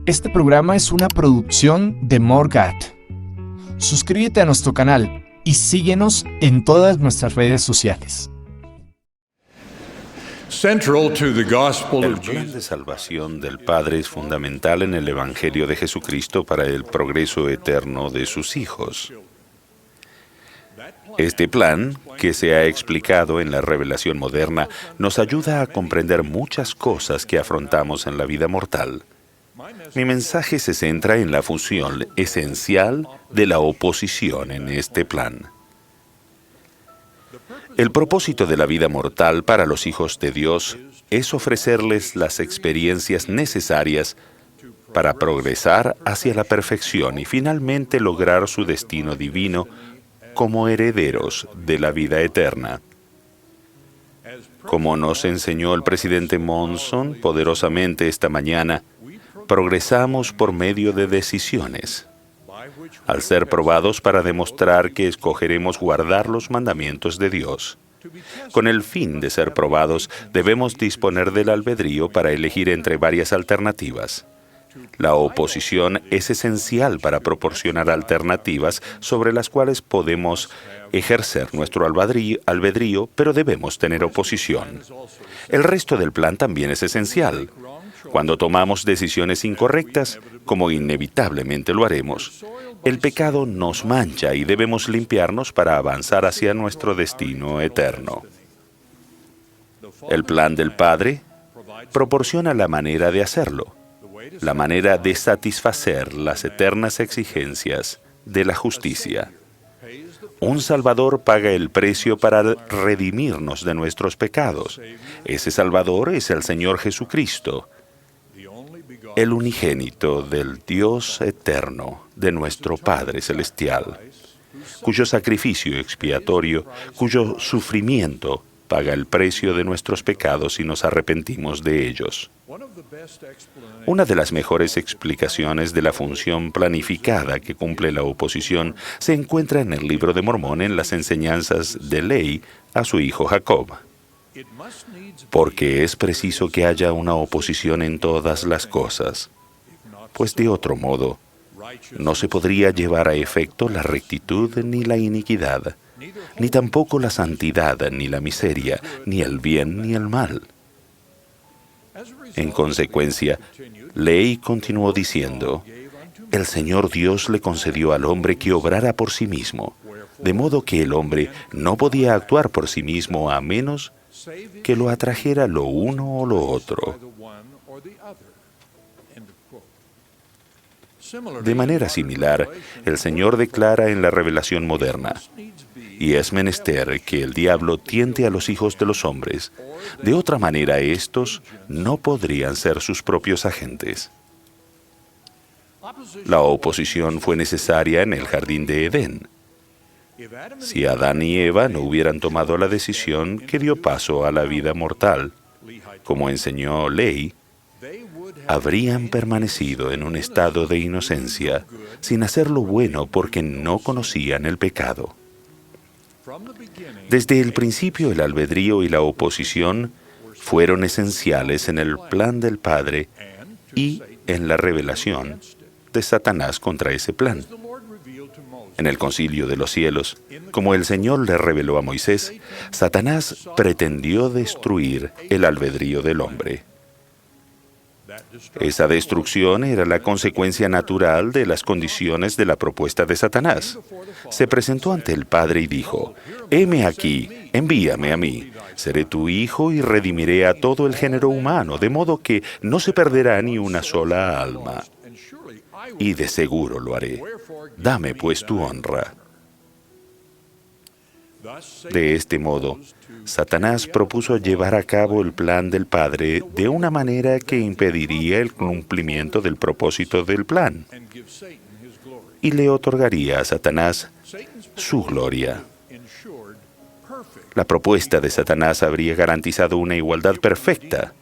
Este programa es una producción de Morgat. Suscríbete a nuestro canal y síguenos en todas nuestras redes sociales. El plan de salvación del Padre es fundamental en el Evangelio de Jesucristo para el progreso eterno de sus hijos. Este plan, que se ha explicado en la revelación moderna, nos ayuda a comprender muchas cosas que afrontamos en la vida mortal. Mi mensaje se centra en la función esencial de la oposición en este plan. El propósito de la vida mortal para los hijos de Dios es ofrecerles las experiencias necesarias para progresar hacia la perfección y finalmente lograr su destino divino como herederos de la vida eterna. Como nos enseñó el presidente Monson poderosamente esta mañana, progresamos por medio de decisiones, al ser probados para demostrar que escogeremos guardar los mandamientos de Dios. Con el fin de ser probados, debemos disponer del albedrío para elegir entre varias alternativas. La oposición es esencial para proporcionar alternativas sobre las cuales podemos ejercer nuestro albedrío, pero debemos tener oposición. El resto del plan también es esencial. Cuando tomamos decisiones incorrectas, como inevitablemente lo haremos, el pecado nos mancha y debemos limpiarnos para avanzar hacia nuestro destino eterno. El plan del Padre proporciona la manera de hacerlo, la manera de satisfacer las eternas exigencias de la justicia. Un Salvador paga el precio para redimirnos de nuestros pecados. Ese Salvador es el Señor Jesucristo, el unigénito del Dios eterno, de nuestro Padre Celestial, cuyo sacrificio expiatorio, cuyo sufrimiento paga el precio de nuestros pecados si nos arrepentimos de ellos. Una de las mejores explicaciones de la función planificada que cumple la oposición se encuentra en el Libro de Mormón en las enseñanzas de Ley a su hijo Jacob. Porque es preciso que haya una oposición en todas las cosas, pues de otro modo no se podría llevar a efecto la rectitud ni la iniquidad, ni tampoco la santidad ni la miseria, ni el bien ni el mal. En consecuencia, Ley continuó diciendo, el Señor Dios le concedió al hombre que obrara por sí mismo, de modo que el hombre no podía actuar por sí mismo a menos que lo atrajera lo uno o lo otro. De manera similar, el Señor declara en la revelación moderna, y es menester que el diablo tiente a los hijos de los hombres, de otra manera estos no podrían ser sus propios agentes. La oposición fue necesaria en el jardín de Edén. Si Adán y Eva no hubieran tomado la decisión que dio paso a la vida mortal, como enseñó Ley, habrían permanecido en un estado de inocencia, sin hacer lo bueno porque no conocían el pecado. Desde el principio, el albedrío y la oposición fueron esenciales en el plan del Padre y en la revelación de Satanás contra ese plan. En el Concilio de los Cielos, como el Señor le reveló a Moisés, Satanás pretendió destruir el albedrío del hombre. Esa destrucción era la consecuencia natural de las condiciones de la propuesta de Satanás. Se presentó ante el Padre y dijo, «Heme aquí, envíame a mí. Seré tu hijo y redimiré a todo el género humano, de modo que no se perderá ni una sola alma. Y de seguro lo haré. Dame pues tu honra». De este modo, Satanás propuso llevar a cabo el plan del Padre de una manera que impediría el cumplimiento del propósito del plan y le otorgaría a Satanás su gloria. La propuesta de Satanás habría garantizado una igualdad perfecta.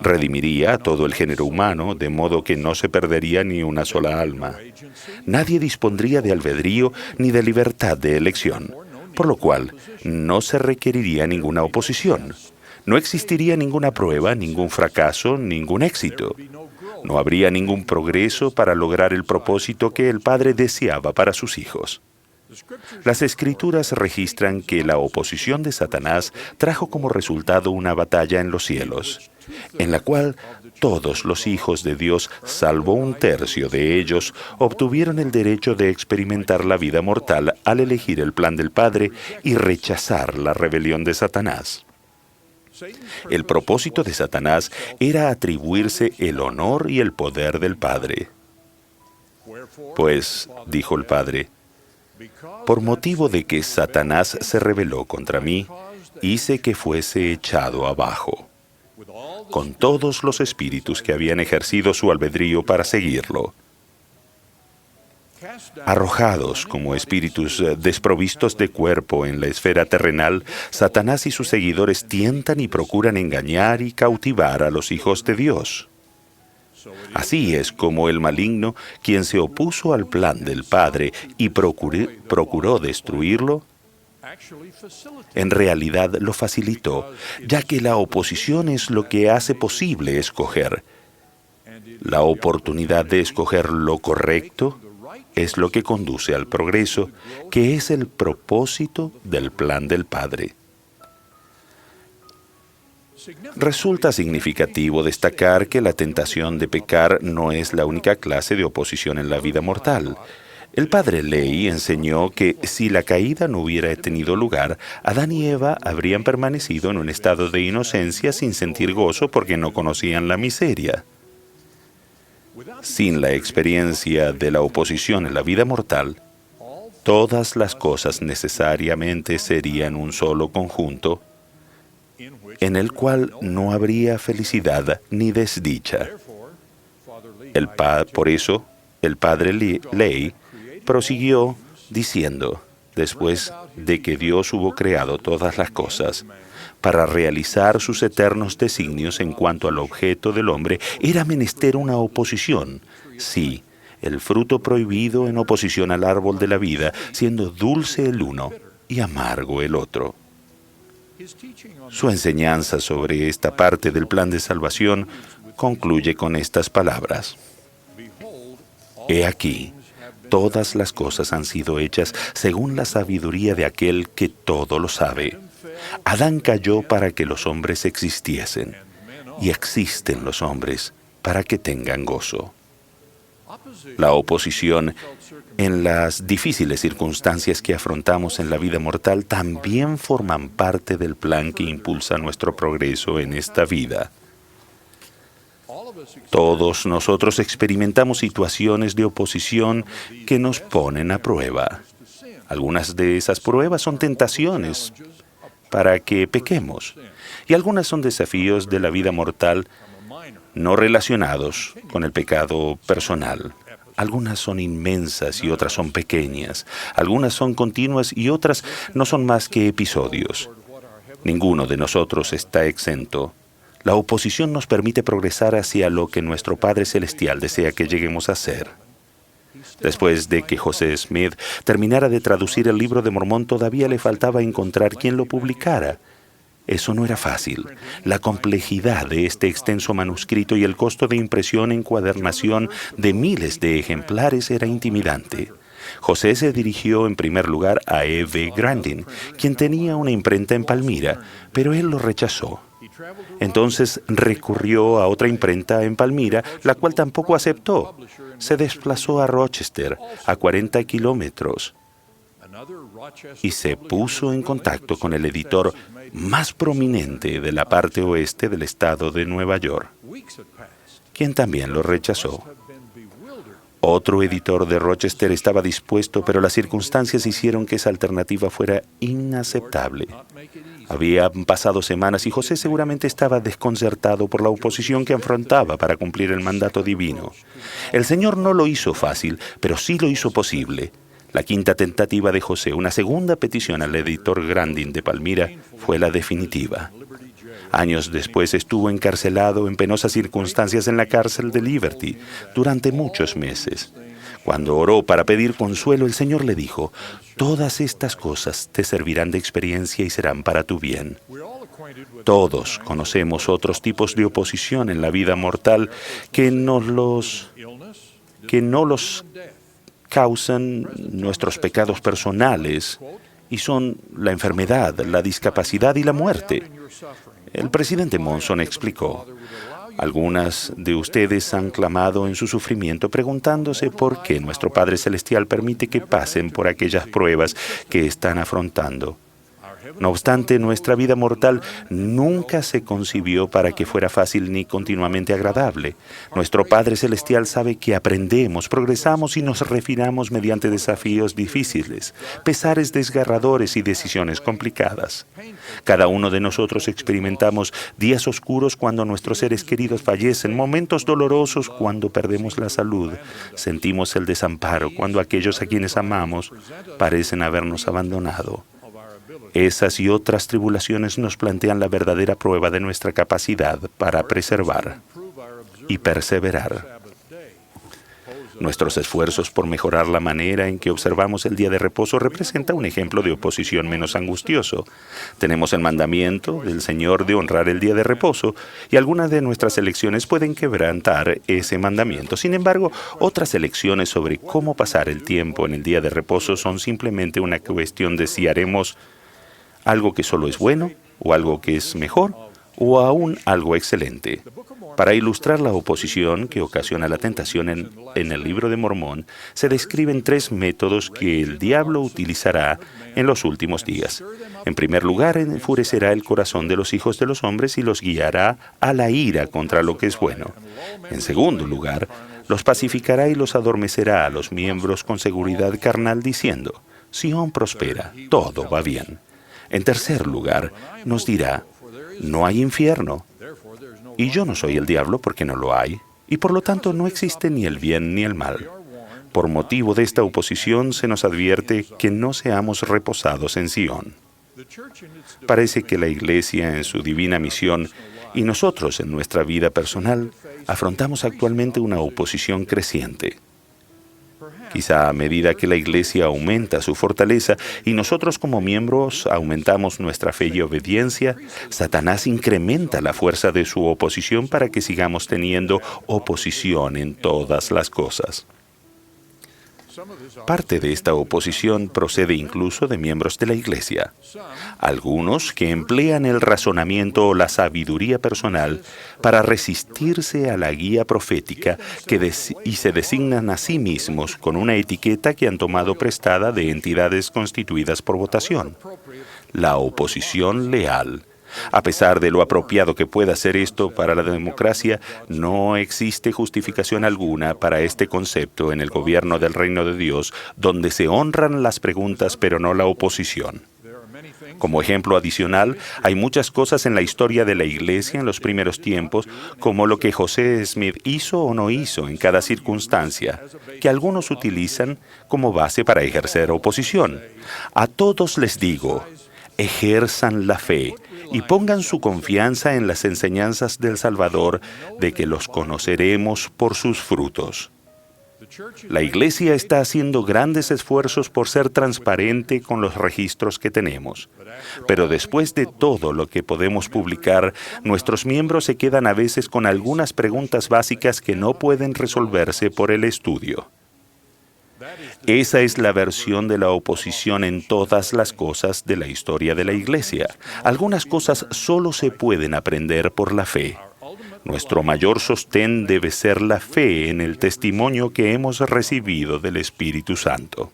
Redimiría a todo el género humano, de modo que no se perdería ni una sola alma. Nadie dispondría de albedrío ni de libertad de elección, por lo cual no se requeriría ninguna oposición. No existiría ninguna prueba, ningún fracaso, ningún éxito. No habría ningún progreso para lograr el propósito que el Padre deseaba para sus hijos. Las Escrituras registran que la oposición de Satanás trajo como resultado una batalla en los cielos, en la cual todos los hijos de Dios, salvo un tercio de ellos, obtuvieron el derecho de experimentar la vida mortal al elegir el plan del Padre y rechazar la rebelión de Satanás. El propósito de Satanás era atribuirse el honor y el poder del Padre. Pues, dijo el Padre, por motivo de que Satanás se rebeló contra mí, hice que fuese echado abajo, con todos los espíritus que habían ejercido su albedrío para seguirlo. Arrojados como espíritus desprovistos de cuerpo en la esfera terrenal, Satanás y sus seguidores tientan y procuran engañar y cautivar a los hijos de Dios. Así es como el maligno, quien se opuso al plan del Padre y procuró destruirlo, en realidad lo facilitó, ya que la oposición es lo que hace posible escoger. La oportunidad de escoger lo correcto es lo que conduce al progreso, que es el propósito del plan del Padre. Resulta significativo destacar que la tentación de pecar no es la única clase de oposición en la vida mortal. El padre Ley enseñó que si la caída no hubiera tenido lugar, Adán y Eva habrían permanecido en un estado de inocencia sin sentir gozo porque no conocían la miseria. Sin la experiencia de la oposición en la vida mortal, todas las cosas necesariamente serían un solo conjunto, en el cual no habría felicidad ni desdicha. Por eso, el padre Ley prosiguió diciendo, después de que Dios hubo creado todas las cosas, para realizar sus eternos designios en cuanto al objeto del hombre, era menester una oposición. Sí, el fruto prohibido en oposición al árbol de la vida, siendo dulce el uno y amargo el otro. Su enseñanza sobre esta parte del plan de salvación concluye con estas palabras. He aquí, todas las cosas han sido hechas según la sabiduría de aquel que todo lo sabe. Adán cayó para que los hombres existiesen, y existen los hombres para que tengan gozo. La oposición en las difíciles circunstancias que afrontamos en la vida mortal también forman parte del plan que impulsa nuestro progreso en esta vida. Todos nosotros experimentamos situaciones de oposición que nos ponen a prueba. Algunas de esas pruebas son tentaciones para que pequemos, y algunas son desafíos de la vida mortal no relacionados con el pecado personal. Algunas son inmensas y otras son pequeñas. Algunas son continuas y otras no son más que episodios. Ninguno de nosotros está exento. La oposición nos permite progresar hacia lo que nuestro Padre Celestial desea que lleguemos a ser. Después de que José Smith terminara de traducir el Libro de Mormón, todavía le faltaba encontrar quien lo publicara. Eso no era fácil. La complejidad de este extenso manuscrito y el costo de impresión e encuadernación de miles de ejemplares era intimidante. José se dirigió en primer lugar a E.V. Grandin, quien tenía una imprenta en Palmira, pero él lo rechazó. Entonces recurrió a otra imprenta en Palmira, la cual tampoco aceptó. Se desplazó a Rochester, a 40 kilómetros, y se puso en contacto con el editor más prominente de la parte oeste del estado de Nueva York, quien también lo rechazó. Otro editor de Rochester estaba dispuesto, pero las circunstancias hicieron que esa alternativa fuera inaceptable. Habían pasado semanas y José seguramente estaba desconcertado por la oposición que afrontaba para cumplir el mandato divino. El Señor no lo hizo fácil, pero sí lo hizo posible. La quinta tentativa de José, una segunda petición al editor Grandin de Palmira, fue la definitiva. Años después estuvo encarcelado en penosas circunstancias en la cárcel de Liberty durante muchos meses. Cuando oró para pedir consuelo, el Señor le dijo, «Todas estas cosas te servirán de experiencia y serán para tu bien». Todos conocemos otros tipos de oposición en la vida mortal que no los causan nuestros pecados personales, y son la enfermedad, la discapacidad y la muerte. El presidente Monson explicó: algunas de ustedes han clamado en su sufrimiento preguntándose por qué nuestro Padre Celestial permite que pasen por aquellas pruebas que están afrontando. No obstante, nuestra vida mortal nunca se concibió para que fuera fácil ni continuamente agradable. Nuestro Padre Celestial sabe que aprendemos, progresamos y nos refinamos mediante desafíos difíciles, pesares desgarradores y decisiones complicadas. Cada uno de nosotros experimentamos días oscuros cuando nuestros seres queridos fallecen, momentos dolorosos cuando perdemos la salud, sentimos el desamparo cuando aquellos a quienes amamos parecen habernos abandonado. Esas y otras tribulaciones nos plantean la verdadera prueba de nuestra capacidad para preservar y perseverar. Nuestros esfuerzos por mejorar la manera en que observamos el día de reposo representa un ejemplo de oposición menos angustioso. Tenemos el mandamiento del Señor de honrar el día de reposo, y algunas de nuestras elecciones pueden quebrantar ese mandamiento. Sin embargo, otras elecciones sobre cómo pasar el tiempo en el día de reposo son simplemente una cuestión de si haremos algo que solo es bueno, o algo que es mejor, o aún algo excelente. Para ilustrar la oposición que ocasiona la tentación en el Libro de Mormón, se describen 3 métodos que el diablo utilizará en los últimos días. En primer lugar, enfurecerá el corazón de los hijos de los hombres y los guiará a la ira contra lo que es bueno. En segundo lugar, los pacificará y los adormecerá a los miembros con seguridad carnal diciendo: Sión prospera, todo va bien. En tercer lugar, nos dirá: no hay infierno. Y yo no soy el diablo porque no lo hay, y por lo tanto no existe ni el bien ni el mal. Por motivo de esta oposición se nos advierte que no seamos reposados en Sión. Parece que la Iglesia en su divina misión y nosotros en nuestra vida personal afrontamos actualmente una oposición creciente. Quizá a medida que la Iglesia aumenta su fortaleza y nosotros como miembros aumentamos nuestra fe y obediencia, Satanás incrementa la fuerza de su oposición para que sigamos teniendo oposición en todas las cosas. Parte de esta oposición procede incluso de miembros de la Iglesia. Algunos que emplean el razonamiento o la sabiduría personal para resistirse a la guía profética y se designan a sí mismos con una etiqueta que han tomado prestada de entidades constituidas por votación: la oposición leal. A pesar de lo apropiado que pueda ser esto para la democracia, no existe justificación alguna para este concepto en el gobierno del reino de Dios, donde se honran las preguntas pero no la oposición. Como ejemplo adicional, hay muchas cosas en la historia de la Iglesia en los primeros tiempos, como lo que José Smith hizo o no hizo en cada circunstancia, que algunos utilizan como base para ejercer oposición. A todos les digo: ejerzan la fe y pongan su confianza en las enseñanzas del Salvador, de que los conoceremos por sus frutos. La Iglesia está haciendo grandes esfuerzos por ser transparente con los registros que tenemos. Pero después de todo lo que podemos publicar, nuestros miembros se quedan a veces con algunas preguntas básicas que no pueden resolverse por el estudio. Esa es la versión de la oposición en todas las cosas de la historia de la Iglesia. Algunas cosas solo se pueden aprender por la fe. Nuestro mayor sostén debe ser la fe en el testimonio que hemos recibido del Espíritu Santo.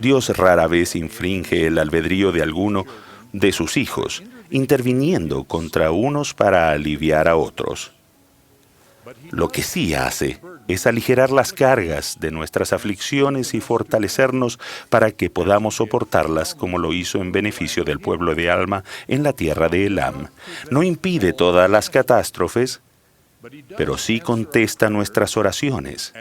Dios rara vez infringe el albedrío de alguno de sus hijos, interviniendo contra unos para aliviar a otros. Lo que sí hace es aligerar las cargas de nuestras aflicciones y fortalecernos para que podamos soportarlas, como lo hizo en beneficio del pueblo de Alma en la tierra de Elam. No impide todas las catástrofes, pero sí contesta nuestras oraciones,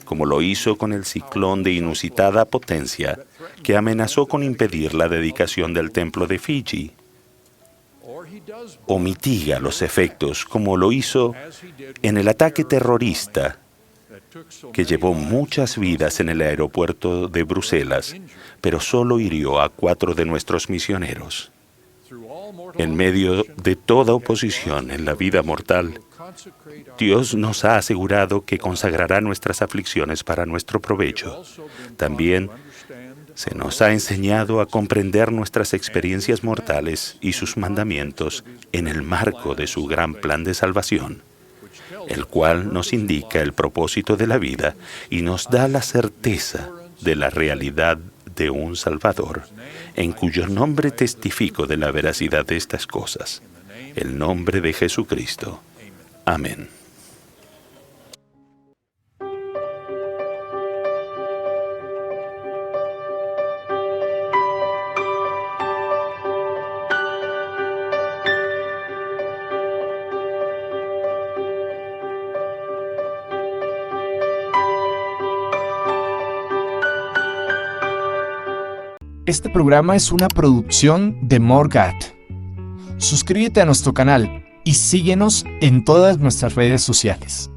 como lo hizo con el ciclón de inusitada potencia que amenazó con impedir la dedicación del templo de Fiji. O mitiga los efectos, como lo hizo en el ataque terrorista que llevó muchas vidas en el aeropuerto de Bruselas, pero solo hirió a 4 de nuestros misioneros. En medio de toda oposición en la vida mortal, Dios nos ha asegurado que consagrará nuestras aflicciones para nuestro provecho. También se nos ha enseñado a comprender nuestras experiencias mortales y sus mandamientos en el marco de su gran plan de salvación, el cual nos indica el propósito de la vida y nos da la certeza de la realidad de un Salvador, en cuyo nombre testifico de la veracidad de estas cosas, el nombre de Jesucristo. Amén. Este programa es una producción de Morgat. Suscríbete a nuestro canal y síguenos en todas nuestras redes sociales.